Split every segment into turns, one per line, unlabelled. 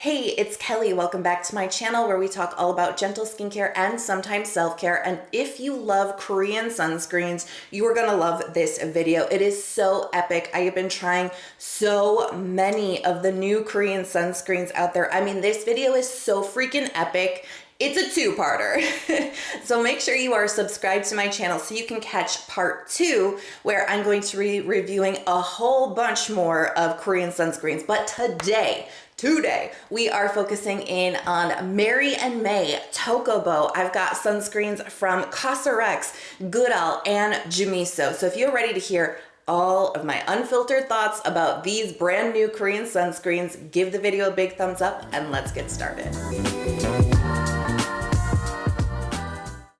Hey, it's Kelly. Welcome back to my channel where we talk all about gentle skincare and sometimes self-care. And if you love Korean sunscreens, you are gonna love this video. It is so epic. I have been trying so many of the new Korean sunscreens out there. I mean, this video is so freaking epic. It's a two-parter. So make sure you are subscribed to my channel so you can catch part 2, where I'm going to be reviewing a whole bunch more of Korean sunscreens. But today, we are focusing in on Mary and May Tocobo. I've got sunscreens from Cosrx, Goodal, and Jumiso. So if you're ready to hear all of my unfiltered thoughts about these brand new Korean sunscreens, give the video a big thumbs up and let's get started.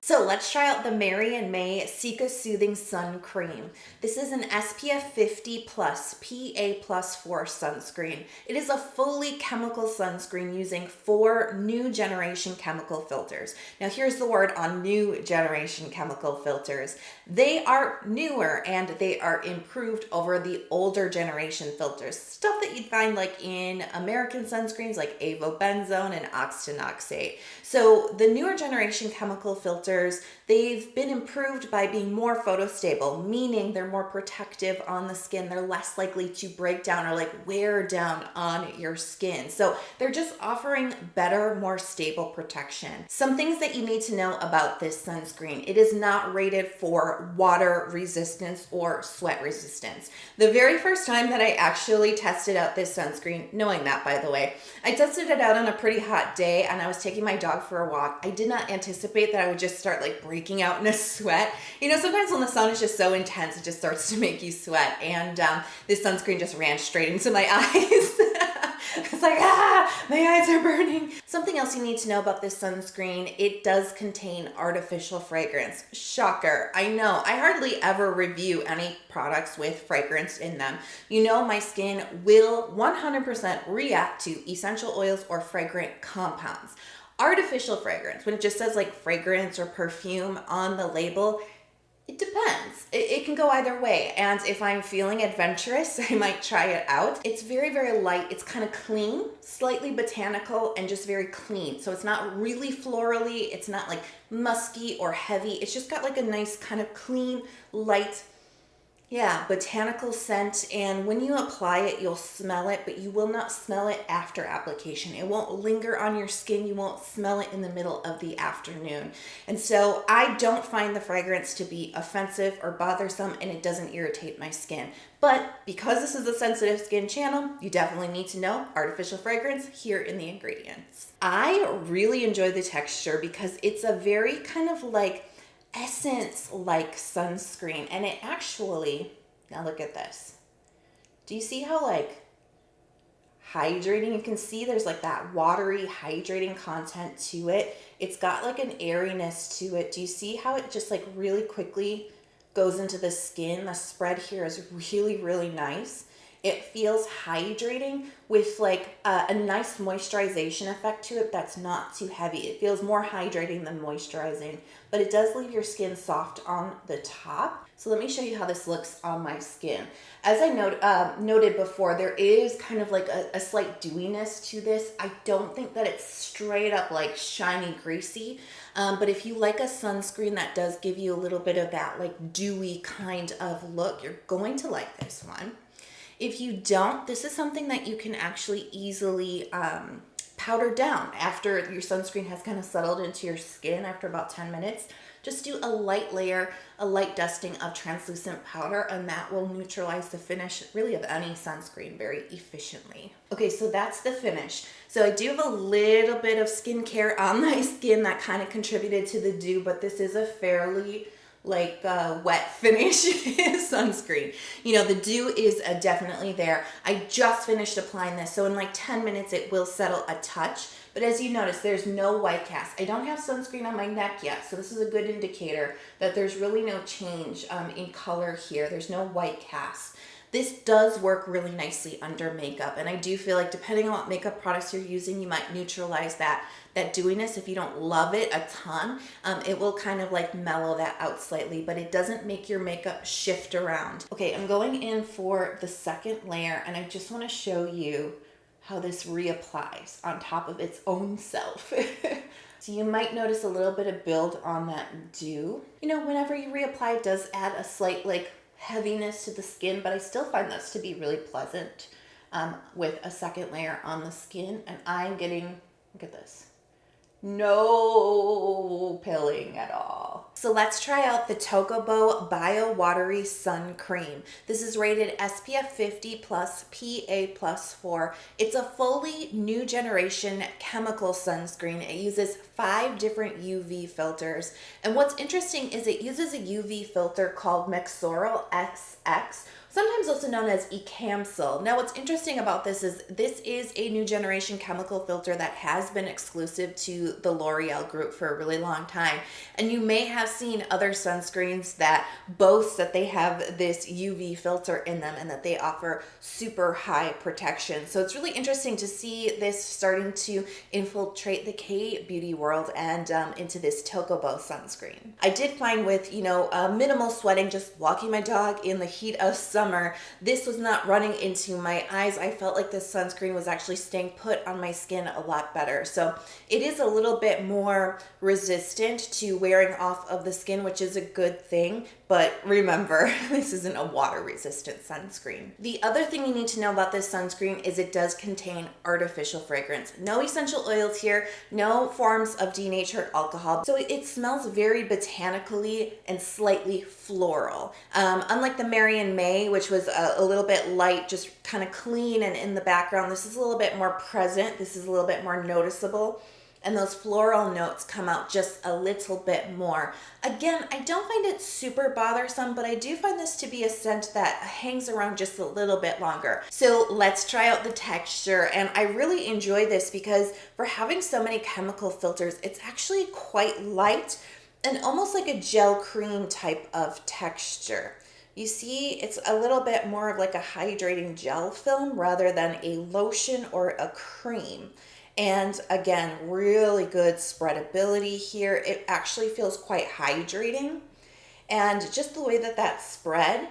So let's try out the Mary and May Cica Soothing Sun Cream. This is an SPF 50 plus PA+4 sunscreen. It is a fully chemical sunscreen using 4 new generation chemical filters. Now here's the word on new generation chemical filters. They are newer and they are improved over the older generation filters. Stuff that you'd find like in American sunscreens like avobenzone and octinoxate. So the newer generation chemical filters, they've been improved by being more photostable, meaning they're more protective on the skin. They're less likely to break down or like wear down on your skin. So they're just offering better, more stable protection. Some things that you need to know about this sunscreen: it is not rated for water resistance or sweat resistance. The very first time that I actually tested out this sunscreen, knowing that by the way, I tested it out on a pretty hot day and I was taking my dog for a walk. I did not anticipate that I would just start like breaking out in a sweat. You know, sometimes when the sun is just so intense, it just starts to make you sweat. And this sunscreen just ran straight into my eyes. It's like, my eyes are burning. Something else you need to know about this sunscreen: it does contain artificial fragrance. Shocker, I know. I hardly ever review any products with fragrance in them. You know, my skin will 100% react to essential oils or fragrant compounds. Artificial fragrance, when it just says like fragrance or perfume on the label, it depends. It can go either way. And if I'm feeling adventurous, I might try it out. It's very, very light. It's kind of clean, slightly botanical, and just very clean. So it's not really florally. It's not like musky or heavy. It's just got like a nice kind of clean, light, botanical scent. And when you apply it, you'll smell it, but you will not smell it after application. It won't linger on your skin. You won't smell it in the middle of the afternoon. And so I don't find the fragrance to be offensive or bothersome, and it doesn't irritate my skin. But because this is a sensitive skin channel, you definitely need to know artificial fragrance here in the ingredients. I really enjoy the texture because it's a very kind of like essence like sunscreen, and it actually, now look at this. Do you see how like hydrating? You can see there's like that watery hydrating content to it. It's got like an airiness to it. Do you see how it just like really quickly goes into the skin? The spread here is really, really nice. It feels hydrating with like a nice moisturization effect to it that's not too heavy. It feels more hydrating than moisturizing, but it does leave your skin soft on the top. So let me show you how this looks on my skin. As I noted before, there is kind of like a slight dewiness to this. I don't think that it's straight up like shiny, greasy, but if you like a sunscreen that does give you a little bit of that like dewy kind of look, you're going to like this one. If you don't, this is something that you can actually easily powder down after your sunscreen has kind of settled into your skin after about 10 minutes. Just do a light layer, a light dusting of translucent powder, and that will neutralize the finish really of any sunscreen very efficiently. Okay, so that's the finish. So I do have a little bit of skincare on my skin that kind of contributed to the dew, but this is a fairly like wet finish sunscreen. You know, the dew is definitely there. I just finished applying this, so in like 10 minutes it will settle a touch. But as you notice, there's no white cast. I don't have sunscreen on my neck yet, so this is a good indicator that there's really no change in color here. There's no white cast. This does work really nicely under makeup, and I do feel like depending on what makeup products you're using, you might neutralize that dewiness. If you don't love it a ton, it will kind of like mellow that out slightly, but it doesn't make your makeup shift around. Okay, I'm going in for the second layer, and I just want to show you how this reapplies on top of its own self. So you might notice a little bit of build on that dew. You know, whenever you reapply, it does add a slight like heaviness to the skin, but I still find this to be really pleasant with a second layer on the skin. And I'm getting, look at this, no pilling at all. So let's try out the Tocobo Bio Watery Sun Cream. This is rated SPF 50 plus PA plus 4. It's a fully new generation chemical sunscreen. It uses 5 different UV filters. And what's interesting is it uses a UV filter called Mexoryl XX, sometimes also known as Ecamsil. Now what's interesting about this is a new generation chemical filter that has been exclusive to the L'Oreal group for a really long time. And you may have seen other sunscreens that boast that they have this UV filter in them and that they offer super high protection. So it's really interesting to see this starting to infiltrate the K-beauty world and into this Tocobo sunscreen. I did find with, you know, minimal sweating, just walking my dog in the heat of summer, this was not running into my eyes. I felt like this sunscreen was actually staying put on my skin a lot better. So it is a little bit more resistant to wearing off of the skin, which is a good thing. But remember, this isn't a water resistant sunscreen. The other thing you need to know about this sunscreen is it does contain artificial fragrance. No essential oils here, no forms of denatured alcohol. So it smells very botanically and slightly floral. Unlike the Mary and May, which was a little bit light, just kind of clean and in the background, this is a little bit more present. This is a little bit more noticeable. And those floral notes come out just a little bit more. Again, I don't find it super bothersome, but I do find this to be a scent that hangs around just a little bit longer. So let's try out the texture. And I really enjoy this because for having so many chemical filters, it's actually quite light and almost like a gel cream type of texture. You see, it's a little bit more of like a hydrating gel film rather than a lotion or a cream. And again, really good spreadability here. It actually feels quite hydrating. And just the way that that spread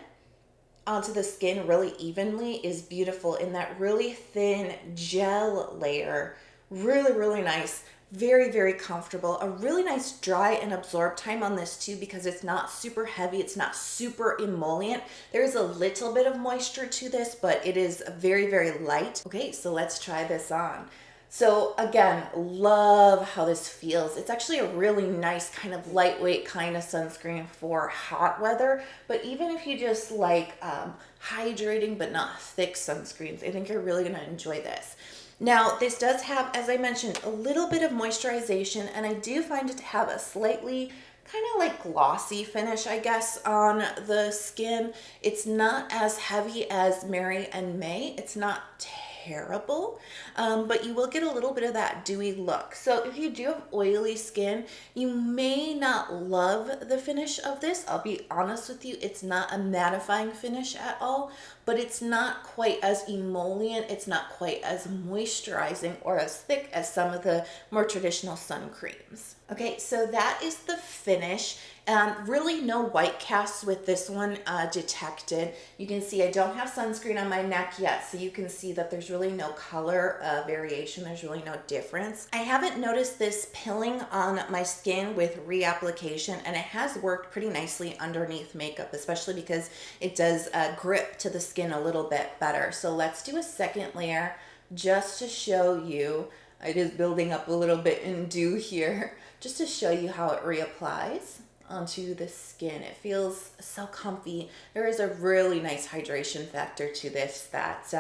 onto the skin really evenly is beautiful in that really thin gel layer. Really, really nice. Very, very comfortable. A really nice dry and absorb time on this too because it's not super heavy. It's not super emollient. There's a little bit of moisture to this, but it is very, very light. Okay, so let's try this on. So again, love how this feels. It's actually a really nice kind of lightweight kind of sunscreen for hot weather, but even if you just like hydrating but not thick sunscreens, I think you're really gonna enjoy this. Now, this does have, as I mentioned, a little bit of moisturization, and I do find it to have a slightly kind of like glossy finish, I guess, on the skin. It's not as heavy as Mary and May. It's not terrible, but you will get a little bit of that dewy look. So if you do have oily skin, you may not love the finish of this. I'll be honest with you, it's not a mattifying finish at all, but it's not quite as emollient. It's not quite as moisturizing or as thick as some of the more traditional sun creams. Okay, so that is the finish. Really no white casts with this one detected. You can see I don't have sunscreen on my neck yet, so you can see that there's really no color variation. There's really no difference. I haven't noticed this pilling on my skin with reapplication, and it has worked pretty nicely underneath makeup, especially because it does grip to the skin a little bit better. So let's do a second layer just to show you. It is building up a little bit in dew here, just to show you how it reapplies onto the skin. It feels so comfy. There is a really nice hydration factor to this that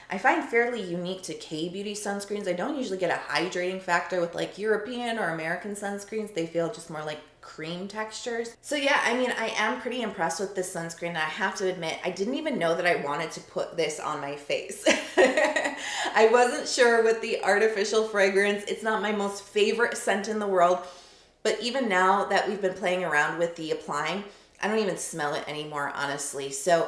I find fairly unique to K-beauty sunscreens. I don't usually get a hydrating factor with like European or American sunscreens. They feel just more like cream textures. So yeah, I mean, I am pretty impressed with this sunscreen. And I have to admit, I didn't even know that I wanted to put this on my face. I wasn't sure with the artificial fragrance. It's not my most favorite scent in the world. But even now that we've been playing around with the applying, I don't even smell it anymore, honestly. So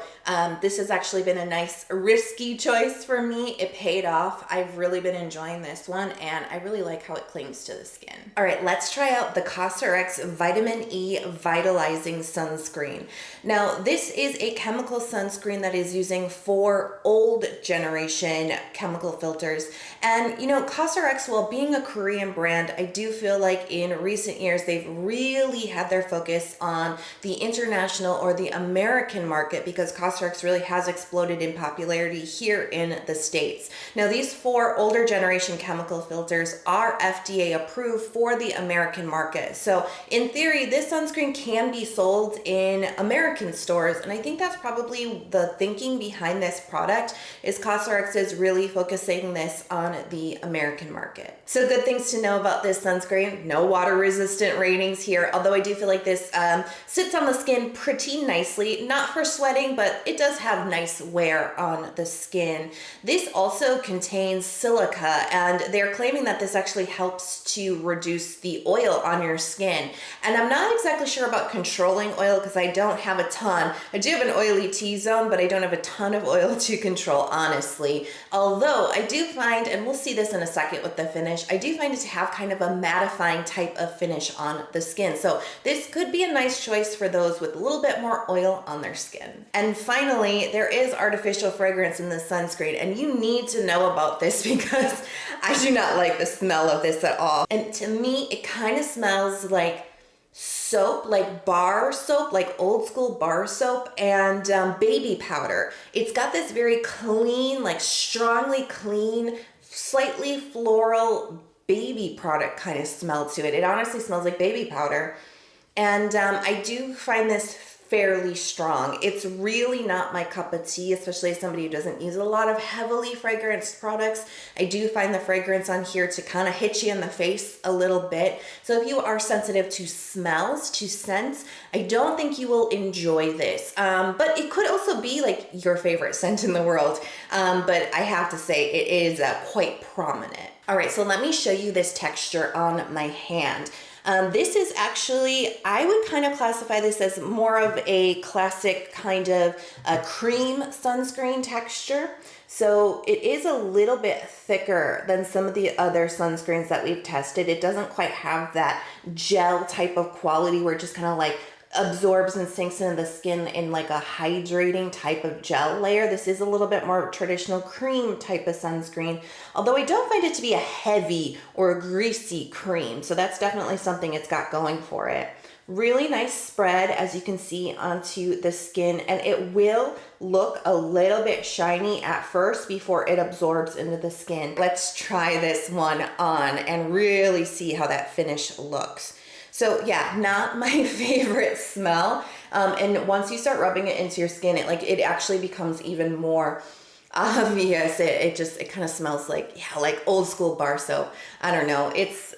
this has actually been a nice risky choice for me. It paid off. I've really been enjoying this one, and I really like how it clings to the skin. All right, let's try out the Cosrx Vitamin E Vitalizing Sunscreen. Now, this is a chemical sunscreen that is using 4 old generation chemical filters. And you know, Cosrx, while being a Korean brand, I do feel like in recent years, they've really had their focus on the international or the American market, because Cosrx really has exploded in popularity here in the States. Now, these 4 older generation chemical filters are FDA approved for the American market. So in theory, this sunscreen can be sold in American stores. And I think that's probably the thinking behind this product, is Cosrx is really focusing this on the American market. So good things to know about this sunscreen: no water resistant ratings here, although I do feel like this sits on the skin pretty nicely, not for sweating, but it does have nice wear on the skin. This also contains silica, and they're claiming that this actually helps to reduce the oil on your skin. And I'm not exactly sure about controlling oil, because I don't have a ton. I do have an oily T-zone, but I don't have a ton of oil to control, honestly. Although I do find, and we'll see this in a second with the finish, I do find it to have kind of a mattifying type of finish on the skin. So this could be a nice choice for those with a little bit more oil on their skin. And finally, there is artificial fragrance in this sunscreen, and you need to know about this because I do not like the smell of this at all. And to me, it kind of smells like soap, like bar soap, like old school bar soap, and baby powder. It's got this very clean, like strongly clean, slightly floral baby product kind of smell to it. It honestly smells like baby powder. And I do find this fairly strong. It's really not my cup of tea, especially as somebody who doesn't use a lot of heavily fragranced products. I do find the fragrance on here to kind of hit you in the face a little bit. So if you are sensitive to smells, to scents, I don't think you will enjoy this. But it could also be like your favorite scent in the world. But I have to say it is quite prominent. All right, so let me show you this texture on my hand. This is actually, I would kind of classify this as more of a classic kind of a cream sunscreen texture. So it is a little bit thicker than some of the other sunscreens that we've tested. It doesn't quite have that gel type of quality where it just kind of like absorbs and sinks into the skin in like a hydrating type of gel layer. This is a little bit more traditional cream type of sunscreen, although I don't find it to be a heavy or greasy cream. So that's definitely something it's got going for it. Really nice spread, as you can see, onto the skin, and it will look a little bit shiny at first before it absorbs into the skin. Let's try this one on and really see how that finish looks. So yeah, not my favorite smell. And once you start rubbing it into your skin, it actually becomes even more obvious. It kind of smells like, yeah, like old school bar soap. I don't know. It's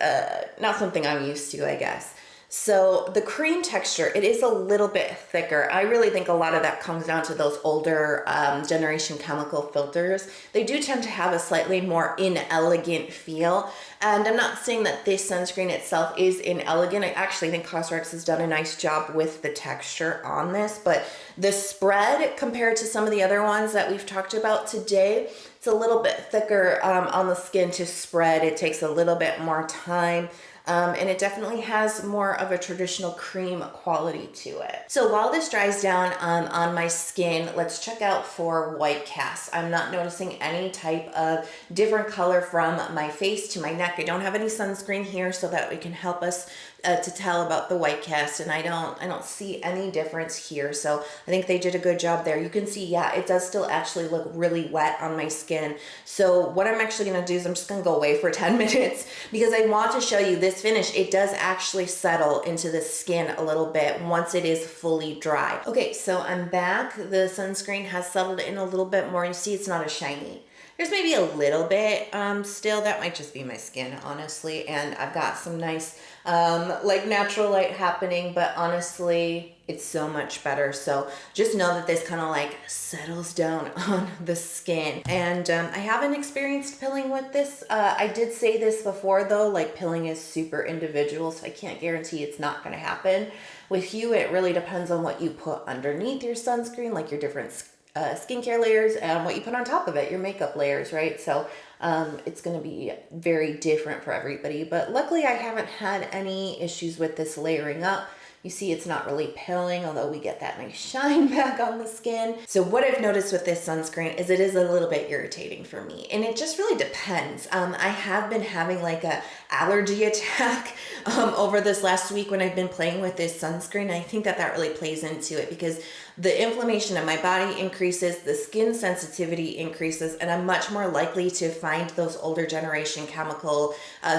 not something I'm used to, I guess. So the cream texture, it is a little bit thicker. I really think a lot of that comes down to those older generation chemical filters. They do tend to have a slightly more inelegant feel. And I'm not saying that this sunscreen itself is inelegant. I actually think Cosrx has done a nice job with the texture on this, but the spread compared to some of the other ones that we've talked about today, it's a little bit thicker on the skin to spread. It takes a little bit more time. And it definitely has more of a traditional cream quality to it. So while this dries down on my skin, let's check out for white casts. I'm not noticing any type of different color from my face to my neck. I don't have any sunscreen here so that it can help us to tell about the white cast, and I don't see any difference here. So I think they did a good job there. You can see, yeah, it does still actually look really wet on my skin. So what I'm actually gonna do is I'm just gonna go away for 10 minutes because I want to show you this finish. It does actually settle into the skin a little bit once it is fully dry. Okay, so I'm back. The sunscreen has settled in a little bit more. You see it's not as shiny There's maybe a little bit still. That might just be my skin, honestly. And I've got some nice like natural light happening, but honestly, it's so much better. So just know that this kind of like settles down on the skin. And I haven't experienced pilling with this. I did say this before though, like pilling is super individual, so I can't guarantee it's not going to happen. With you, it really depends on what you put underneath your sunscreen, like your different skincare layers, and what you put on top of it, your makeup layers, right? So it's going to be very different for everybody. But luckily, I haven't had any issues with this layering up. You see it's not really pilling, although we get that nice shine back on the skin. So what I've noticed with this sunscreen is it is a little bit irritating for me. And it just really depends. I have been having like a allergy attack over this last week when I've been playing with this sunscreen. I think that really plays into it because the inflammation in my body increases, the skin sensitivity increases, and I'm much more likely to find those older generation chemical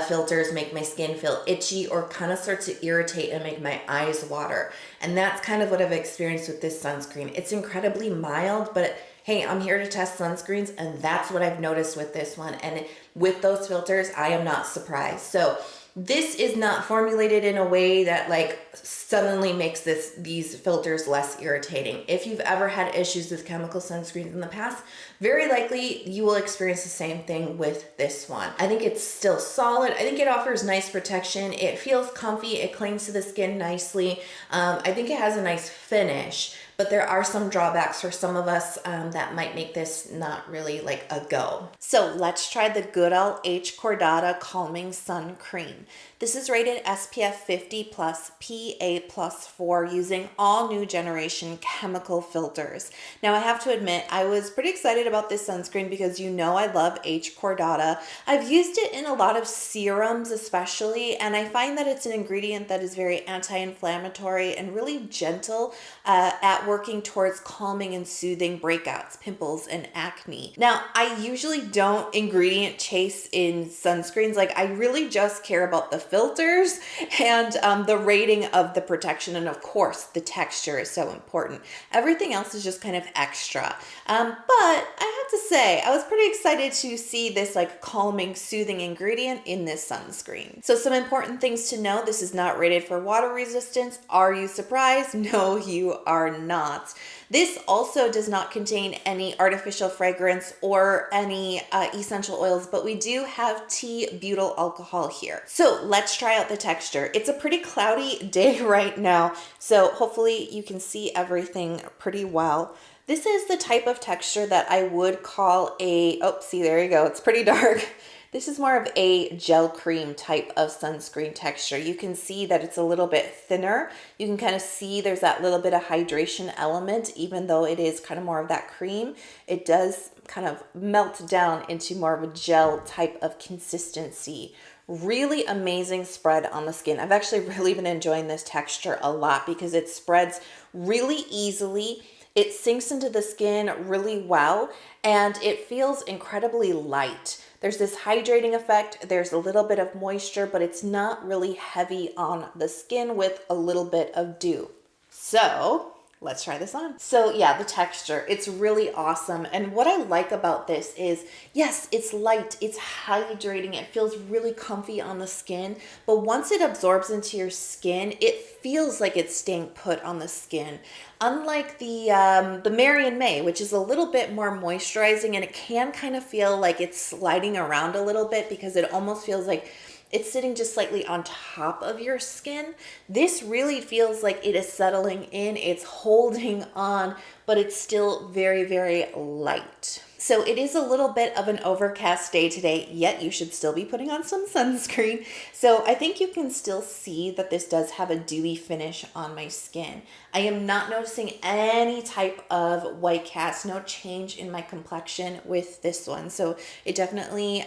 filters make my skin feel itchy or kind of start to irritate and make my eyes water. And that's kind of what I've experienced with this sunscreen. It's incredibly mild, but hey, I'm here to test sunscreens, and that's what I've noticed with this one. And with those filters, I am not surprised. So this is not formulated in a way that like suddenly makes these filters less irritating. If you've ever had issues with chemical sunscreens in the past, very likely you will experience the same thing with this one. I think it's still solid. I think it offers nice protection. It feels comfy. It clings to the skin nicely. I think it has a nice finish, but there are some drawbacks for some of us that might make this not really like a go. So let's try the Goodal H Cordata Calming Sun Cream. This is rated SPF 50 plus PA plus 4 using all new generation chemical filters. Now I have to admit, I was pretty excited about this sunscreen because you know I love H Cordata. I've used it in a lot of serums especially, and I find that it's an ingredient that is very anti-inflammatory and really gentle at working towards calming and soothing breakouts, pimples, and acne. Now, I usually don't ingredient chase in sunscreens. Like I really just care about the filters and the rating of the protection, and of course the texture is so important. Everything else is just kind of extra, but I have to say I was pretty excited to see this like calming, soothing ingredient in this sunscreen. So some important things to know: this is not rated for water resistance. Are you surprised? No, you are not. This also does not contain any artificial fragrance or any essential oils, but we do have tea butyl alcohol here. So let's try out the texture. It's a pretty cloudy day right now, so hopefully you can see everything pretty well. This is the type of texture that I would call a, oh, see, there you go. It's pretty dark. This is more of a gel cream type of sunscreen texture. You can see that it's a little bit thinner. You can kind of see there's that little bit of hydration element, even though it is kind of more of that cream. It does kind of melt down into more of a gel type of consistency. Really amazing spread on the skin. I've actually really been enjoying this texture a lot because it spreads really easily. It sinks into the skin really well, and it feels incredibly light. There's this hydrating effect. There's a little bit of moisture, but it's not really heavy on the skin with a little bit of dew. So let's try this on. So yeah, the texture, it's really awesome. And what I like about this is, yes, it's light, it's hydrating, it feels really comfy on the skin, but once it absorbs into your skin, it feels like it's staying put on the skin. Unlike the May, which is a little bit more moisturizing, and it can kind of feel like it's sliding around a little bit because it almost feels like it's sitting just slightly on top of your skin. This really feels like it is settling in, it's holding on, but it's still very, very light. So it is a little bit of an overcast day today, yet you should still be putting on some sunscreen. So I think you can still see that this does have a dewy finish on my skin. I am not noticing any type of white cast, no change in my complexion with this one. So it definitely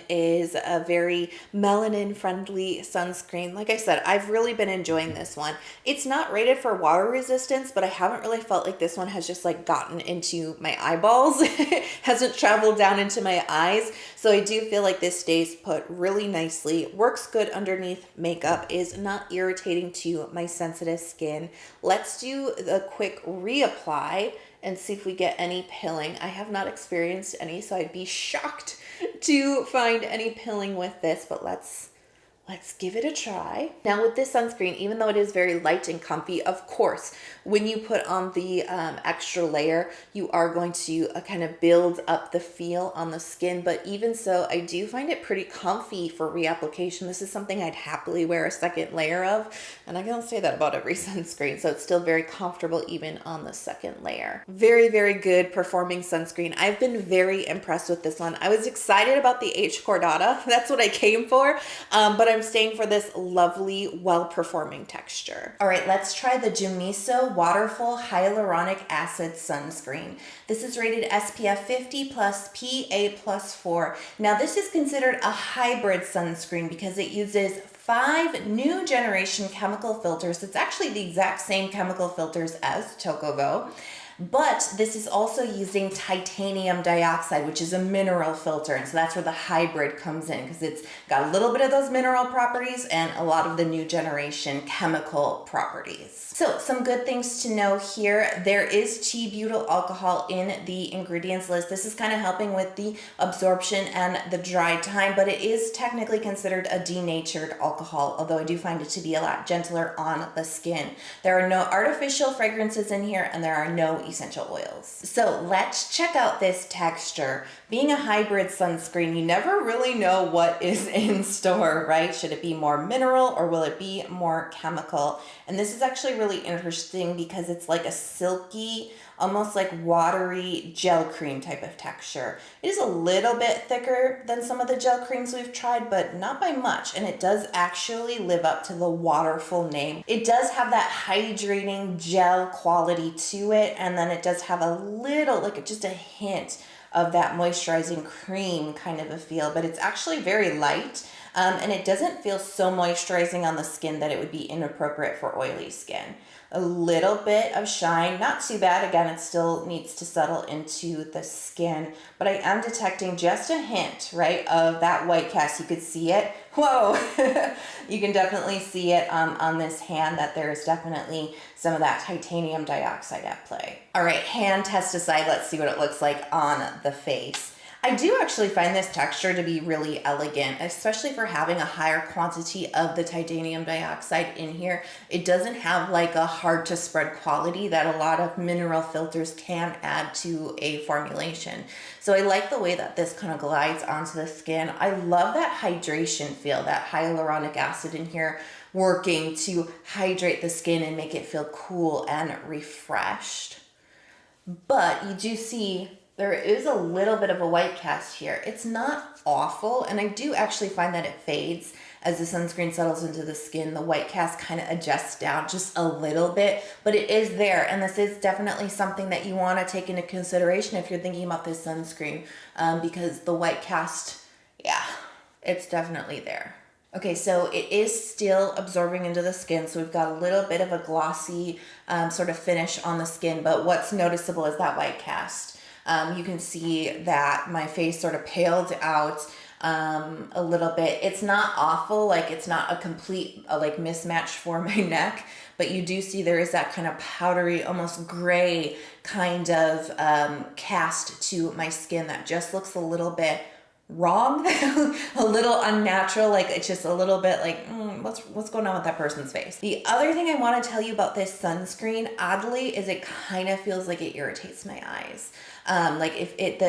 is a very melanin friendly sunscreen. Like I said, I've really been enjoying this one. It's not rated for water resistance, but I haven't really felt like this one has just like gotten into my eyeballs. Hasn't traveled down into my eyes. So I do feel like this stays put really nicely, works good underneath makeup, is not irritating to my sensitive skin. Let's do the quick reapply and see if we get any pilling. I have not experienced any, so I'd be shocked to find any pilling with this, but let's give it a try. Now with this sunscreen, even though it is very light and comfy, of course, when you put on the extra layer, you are going to kind of build up the feel on the skin. But even so, I do find it pretty comfy for reapplication. This is something I'd happily wear a second layer of. And I don't say that about every sunscreen. So it's still very comfortable even on the second layer. Very, very good performing sunscreen. I've been very impressed with this one. I was excited about the H Cordata. That's what I came for. But I'm staying for this lovely, well-performing texture. All right, let's try the Jumiso Waterfull Hyaluronic Acid Sunscreen. This is rated SPF 50 plus PA+4. Now this is considered a hybrid sunscreen because it uses 5 new generation chemical filters. It's actually the exact same chemical filters as Tocobo. But this is also using titanium dioxide, which is a mineral filter. And so that's where the hybrid comes in, because it's got a little bit of those mineral properties and a lot of the new generation chemical properties. So some good things to know here. There is T-butyl alcohol in the ingredients list. This is kind of helping with the absorption and the dry time, but it is technically considered a denatured alcohol, although I do find it to be a lot gentler on the skin. There are no artificial fragrances in here, and there are no essential oils. So let's check out this texture. Being a hybrid sunscreen, you never really know what is in store, right? Should it be more mineral or will it be more chemical? And this is actually really interesting because it's like a silky, almost like watery gel cream type of texture. It is a little bit thicker than some of the gel creams we've tried, but not by much. And it does actually live up to the Waterfull name. It does have that hydrating gel quality to it. And then it does have a little, like just a hint of that moisturizing cream kind of a feel, but it's actually very light. And it doesn't feel so moisturizing on the skin that it would be inappropriate for oily skin. A little bit of shine, not too bad. Again, it still needs to settle into the skin, but I am detecting just a hint, right, of that white cast. You could see it. Whoa, you can definitely see it on this hand that there is definitely some of that titanium dioxide at play. All right, hand test aside, let's see what it looks like on the face. I do actually find this texture to be really elegant, especially for having a higher quantity of the titanium dioxide in here. It doesn't have like a hard to spread quality that a lot of mineral filters can add to a formulation. So I like the way that this kind of glides onto the skin. I love that hydration feel, that hyaluronic acid in here working to hydrate the skin and make it feel cool and refreshed. But you do see there is a little bit of a white cast here. It's not awful, and I do actually find that it fades as the sunscreen settles into the skin. The white cast kind of adjusts down just a little bit, but it is there, and this is definitely something that you want to take into consideration if you're thinking about this sunscreen, because the white cast, yeah, it's definitely there. Okay, so it is still absorbing into the skin, so we've got a little bit of a glossy sort of finish on the skin, but what's noticeable is that white cast. You can see that my face sort of paled out a little bit. It's not awful, like it's not a complete like mismatch for my neck, but you do see there is that kind of powdery, almost gray kind of cast to my skin that just looks a little bit wrong, a little unnatural, like it's just a little bit like what's going on with that person's face. The other thing I want to tell you about this sunscreen, oddly, is it kind of feels like it irritates my eyes. Like if it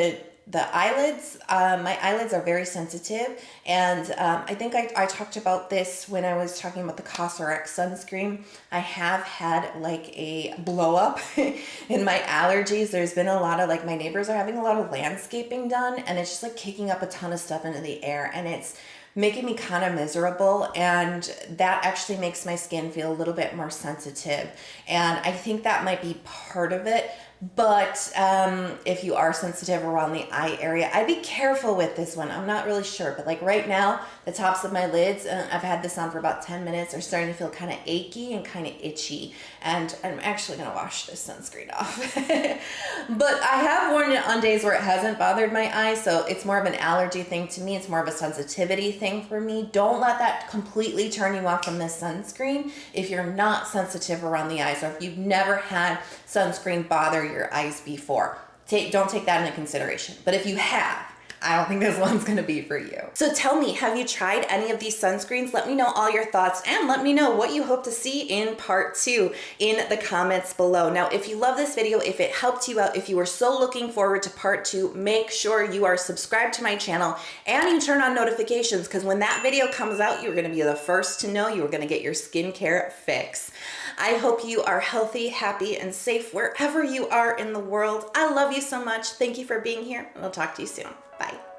the eyelids, my eyelids are very sensitive, and I think I talked about this when I was talking about the Cosrx sunscreen. I have had like a blow up in my allergies. There's been a lot of like my neighbors are having a lot of landscaping done, and it's just like kicking up a ton of stuff into the air, and it's making me kind of miserable, and that actually makes my skin feel a little bit more sensitive, and I think that might be part of it. But if you are sensitive around the eye area, I'd be careful with this one. I'm not really sure, but like right now, the tops of my lids, I've had this on for about 10 minutes, are starting to feel kind of achy and kind of itchy. And I'm actually gonna wash this sunscreen off. But I have worn it on days where it hasn't bothered my eyes, so it's more of an allergy thing to me. It's more of a sensitivity thing for me. Don't let that completely turn you off from this sunscreen if you're not sensitive around the eyes, or if you've never had sunscreen bother your eyes before. Don't take that into consideration. But if you have, I don't think this one's gonna be for you. So tell me, have you tried any of these sunscreens? Let me know all your thoughts and let me know what you hope to see in part 2 in the comments below. Now, if you love this video, if it helped you out, if you are so looking forward to part 2, make sure you are subscribed to my channel and you turn on notifications, because when that video comes out, you're gonna be the first to know. You're gonna get your skincare fix. I hope you are healthy, happy, and safe wherever you are in the world. I love you so much. Thank you for being here, and I'll talk to you soon. Bye.